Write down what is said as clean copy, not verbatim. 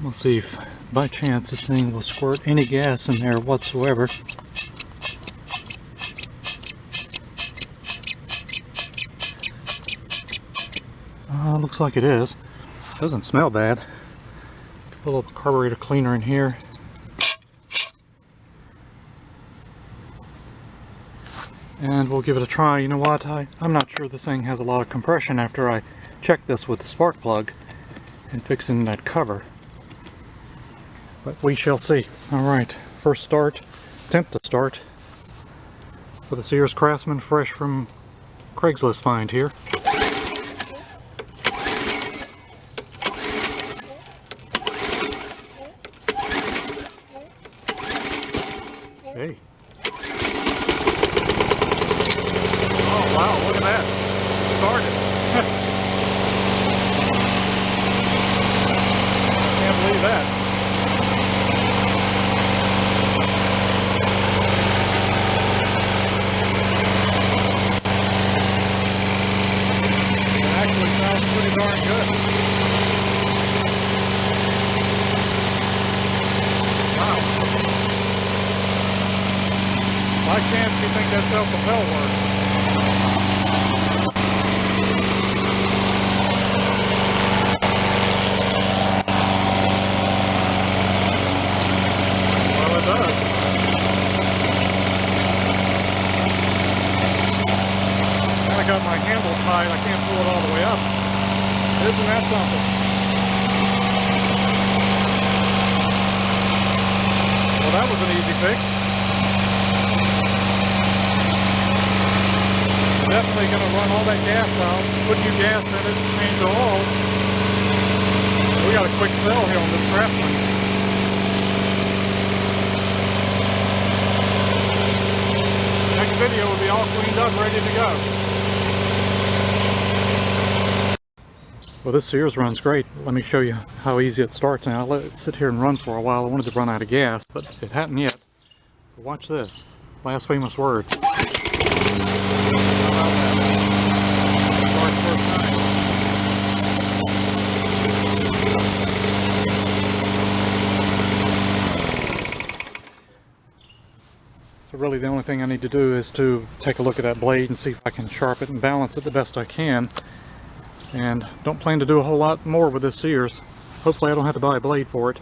We'll see if by chance this thing will squirt any gas in there whatsoever. Looks like it is. Doesn't smell bad. Put a little carburetor cleaner in here. And we'll give it a try. You know what? I'm not sure this thing has a lot of compression after I checked this with the spark plug and fixing that cover. But we shall see. Alright, first start, attempt to start with a Sears Craftsman fresh from Craigslist find here. Hey. Oh wow, look at that. It started. Can't believe that. Sounds pretty darn good. Wow. By chance do you think that self-propel works? Well, it does. I got my handle tight, I can't pull it all the way up. Isn't that something? Well, that was an easy fix. Definitely going to run all that gas out, put new gas in it, change the oil. We got a quick sell here on this Craftsman. Next video will be all cleaned up, ready to go. Well, this Sears runs great. Let me show you how easy it starts now. I'll let it sit here and run for a while. I wanted to run out of gas, but it hadn't yet. But watch this. Last famous words. So really the only thing I need to do is to take a look at that blade and see if I can sharpen it and balance it the best I can. And don't plan to do a whole lot more with this Sears. Hopefully I don't have to buy a blade for it.